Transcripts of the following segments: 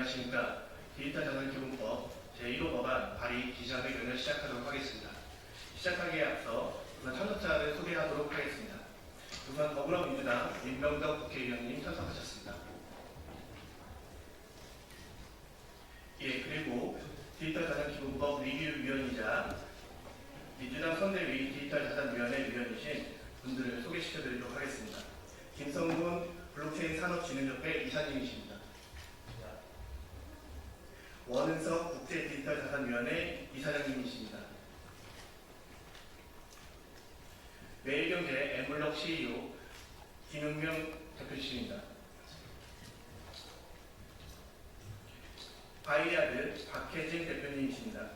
안녕하십니까. 디지털자산기본법 제1호 법안 발의 기자회견을 시작하도록 하겠습니다. 시작하기에 앞서 우선 참석자를 소개하도록 하겠습니다. 우선 더불어민주당 민병덕 국회의원님 참석하셨습니다. 예, 그리고 디지털자산기본법 리뷰위원이자 민주당 선대위 디지털자산위원회 위원이신 분들을 소개시켜드리도록 하겠습니다. 김성훈 블록체인 산업진흥협회 이사님이십니다. 원은석 국제디지털자산위원회 이사장님이십니다. 매일경제 엠블럭 CEO 김은명 대표님이십니다. 바이아드 박혜진 대표님이십니다.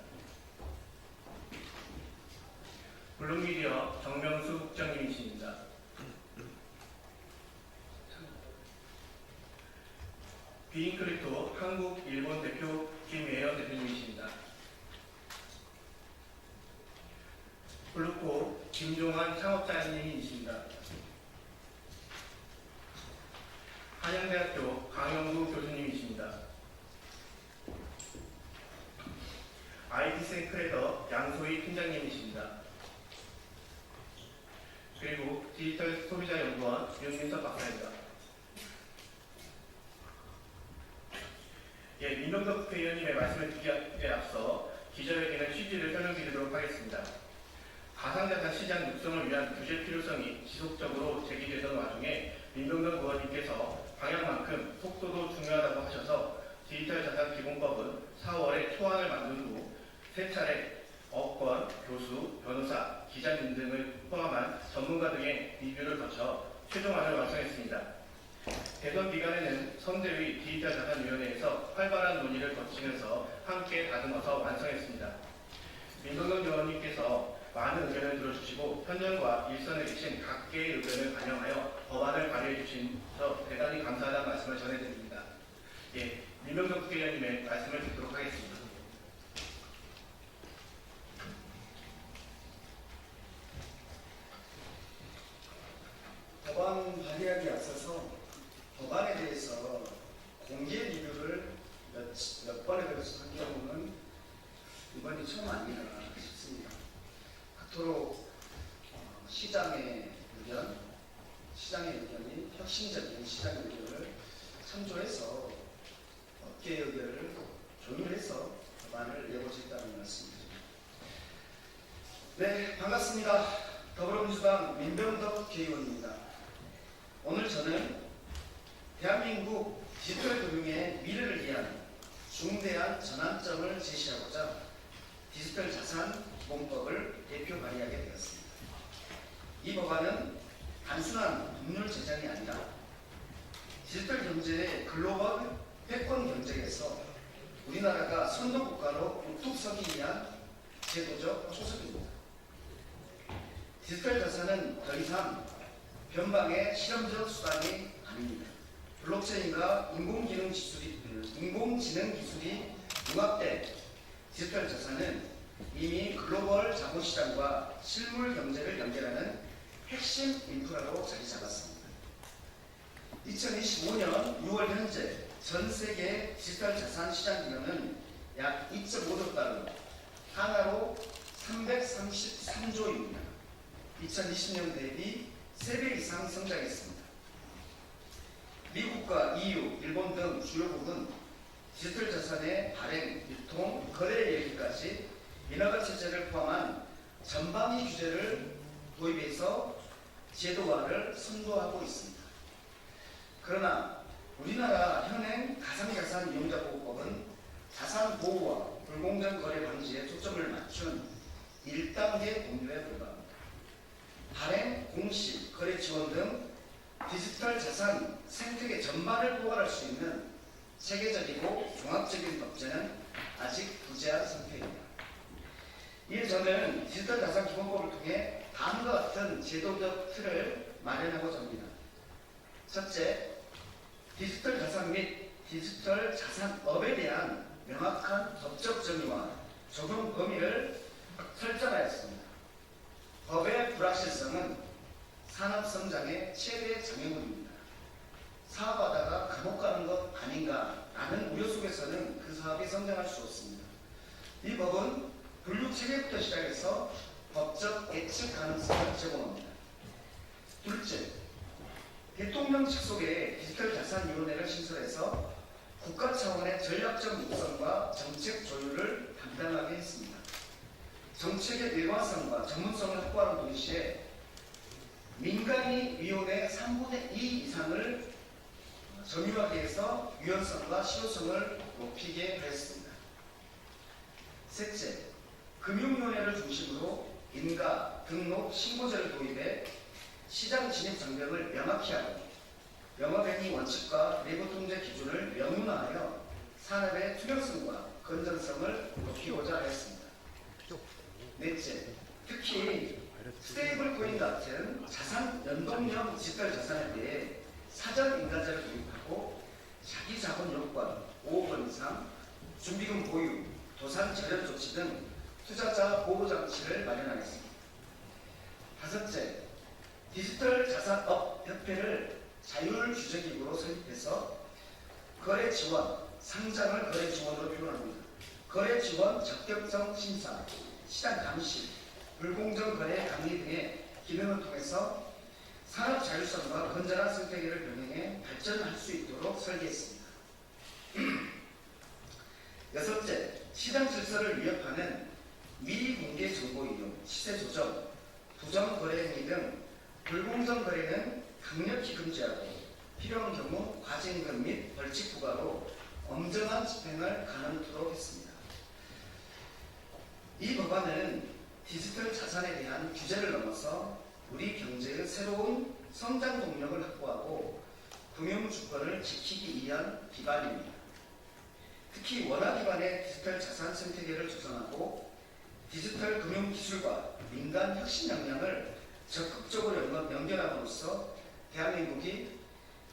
블룸미디어 정명수 국장님이십니다. 비인크립토 한국 일본 대표 김예연 대표님이십니다. 블루코 김종환 창업자님이십니다. 한양대학교 강영구 교수님이십니다. IT센크레더 양소희 팀장님이십니다. 그리고 디지털 소비자연구원 윤민석 박사입니다. 예, 민병덕 국회의원님의 말씀을 듣기에 앞서 기자회견의 취지를 설명드리도록 하겠습니다. 가상자산 시장 육성을 위한 규제 필요성이 지속적으로 제기되던 와중에 민병덕 의원님께서 방향만큼 속도도 중요하다고 하셔서 디지털자산기본법은 4월에 초안을 만든 후 세 차례 업권, 교수, 변호사, 기자님 등을 포함한 전문가 등의 리뷰를 거쳐 최종안을 완성했습니다. 대선 기간에는 선대위 디지털자산위원회에서 활발한 논의를 거치면서 함께 다듬어서 완성했습니다. 민동경 의원님께서 많은 의견을 들어주시고 현장과 일선에 계신 각계의 의견을 반영하여 법안을 발의해 주셔서 대단히 감사하다는 말씀을 전해드립니다. 예, 민병덕 국회의원님의 말씀을 듣도록 하겠습니다. 법안 발의하기에 앞서서 법안에 대해서 공개 리뷰를 몇 번에 걸쳐서 한 경우는 이번이 처음 아니라 싶습니다. 그토록 시장의 의견이 혁신적인 시장의 의견을 참조해서 업계의 의견을 조율해서 법안을 내고자 했다는 말씀입니다. 네, 반갑습니다. 더불어민주당 민병덕 국회의원입니다. 오늘 저는 대한민국 디지털 금융의 미래를 위한 중대한 전환점을 제시하고자 디지털 자산 기본법을 대표 발의하게 되었습니다. 이 법안은 단순한 법률 제정이 아니라 디지털 경제의 글로벌 패권 경쟁에서 우리나라가 선도국가로 우뚝 서기 위한 제도적 초석입니다. 디지털 자산은 더 이상 변방의 실험적 수단이 아닙니다. 블록체인과 인공지능 기술이 융합된 디지털 자산은 이미 글로벌 자본시장과 실물 경제를 연결하는 핵심 인프라로 자리 잡았습니다. 2025년 6월 현재 전 세계 디지털 자산 시장 규모는 약 2.5조 달러, 하나로 333조입니다. 2020년 대비 3배 이상 성장했습니다. 미국과 EU, 일본 등 주요국은 디지털 자산의 발행, 유통, 거래에 이르기까지 인허가 체제를 포함한 전방위 규제를 도입해서 제도화를 선도하고 있습니다. 그러나 우리나라 현행 가상자산 이용자보호법은 자산 보호와 불공정 거래 방지에 초점을 맞춘 1단계 법률에 불과합니다. 발행, 공시, 거래 지원 등 디지털 자산 생태계 전반을 포괄할 수 있는 체계적이고 종합적인 법제는 아직 부재한 상태입니다. 이에 저는 디지털 자산 기본법을 통해 다음과 같은 제도적 틀을 마련하고자 합니다. 첫째, 디지털 자산 및 디지털 자산업에 대한 명확한 법적 정의와 적용 범위를 설정하였습니다. 법의 불확실성은 산업 성장의 최대 장애물입니다. 사업하다가 감옥 가는 것 아닌가 많은 우려 속에서는 그 사업이 성장할 수 없습니다. 이 법은 분류 체계부터 시작해서 법적 예측 가능성을 제공합니다. 둘째, 대통령 직속의 디지털자산위원회를 신설해서 국가 차원의 전략적 육성과 정책 조율을 담당하게 했습니다. 정책의 일관성과 전문성을 확보하는 동시에 민간이 위원회 3분의 2 이상을 점유하게 해서 유연성과 실효성을 높이게 하였습니다. 셋째, 금융위원회를 중심으로 인가, 등록, 신고제를 도입해 시장 진입 장벽을 명확히 하고 영업행위 원칙과 내부 통제 기준을 명문화하여 산업의 투명성과 건전성을 높이고자 하였습니다. 넷째, 특히 스테이블 코인 같은 자산 연동형 디지털 자산에 대해 사전 인가제를 도입하고 자기 자본 요건 5억 이상, 준비금 보유, 도산 절연 조치 등 투자자 보호 장치를 마련하겠습니다. 다섯째, 디지털 자산업 협회를 자율 주재기구로 설립해서 거래 지원, 상장을 거래 지원으로 표현합니다. 거래 지원 적격성 심사, 시장 감시, 불공정 거래 감리 등의 기능을 통해서 산업 자율성과 건전한 생태계를 병행해 발전할 수 있도록 설계했습니다. 여섯째, 시장 질서를 위협하는 미공개 정보 이용, 시세 조정, 부정 거래 행위 등 불공정 거래는 강력히 금지하고 필요한 경우 과징금 및 벌칙 부과로 엄정한 집행을 가능토록 했습니다. 이 법안은 디지털 자산에 대한 규제를 넘어서 우리 경제의 새로운 성장 동력을 확보하고 금융 주권을 지키기 위한 기반입니다. 특히 원화 기반의 디지털 자산 생태계를 조성하고 디지털 금융 기술과 민간 혁신 역량을 적극적으로 연결함으로써 대한민국이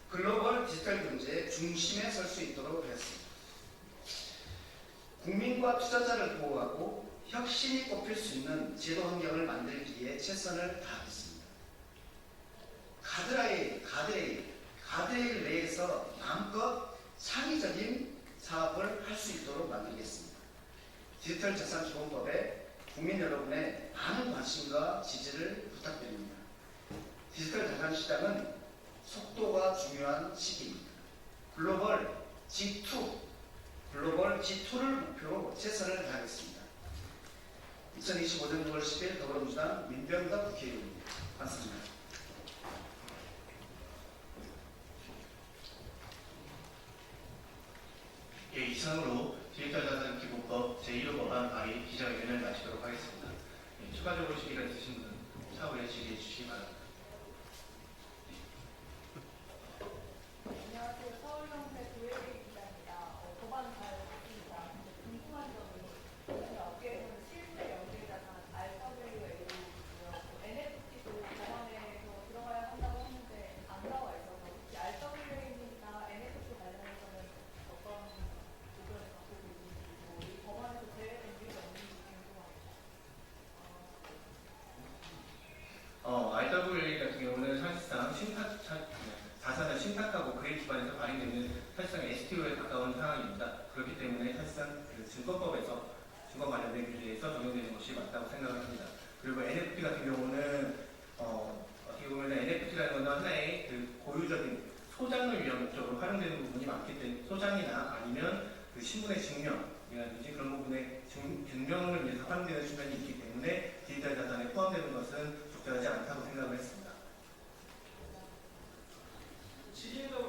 글로벌 디지털 경제의 중심에 설 수 있도록 하였습니다. 국민과 투자자를 보호하고 혁신이 꼽힐 수 있는 제도 환경을 만들기 위해 최선을 다하겠습니다. 가드레일 내에서 마음껏 창의적인 사업을 할 수 있도록 만들겠습니다. 디지털 자산 기본법에 국민 여러분의 많은 관심과 지지를 부탁드립니다. 디지털 자산 시장은 속도가 중요한 시기입니다. 글로벌 G2를 목표로 최선을 다하겠습니다. 2025년 6월 10일 더불어민주당 민병덕 국회의원입니다. 반갑습니다. 예, 이상으로 디지털자산기본법 제1호 법안 발의 기자회견을 마치도록 하겠습니다. 예, 추가적으로 질의가 있으신 분은 차후에 질의해 주시기 바랍니다. 안녕하세요. 서울경제 조혜리 기자입니다. 법안 잘 봤습니다. 궁금한 점이 저희 업계에서는 실물의 연계자산 RWA고요. NFT도 법안에서 들어가야 한다고 했는데 안 나와 있어서 혹시 RWA나 NFT 관련해서는 어떤 의견을 갖고 계신지 그리고 이 법안에서 제외된 이유가 있는지 궁금합니다. RWA 같은 경우는 사실상 자산을 신탁하고 그에 기반해서 발행되는 사실상 STO에 가까운 상황입니다. 그렇기 때문에 사실상 그 증권법에서 증권 관련된 규제에서 적용되는 것이 맞다고 생각을 합니다. 그리고 NFT 같은 경우는 어떻게 보면 NFT라는 건 하나의 그 고유적인 소장을 위한 목적으로 활용되는 부분이 많기 때문에 소장이나 아니면 그 신분의 증명이라든지 그런 부분의 증명을 위해서 활용되는 측면이 있기 때문에 디지털 자산에 포함되는 것은 적절하지 않다고 생각을 했습니다. 시진도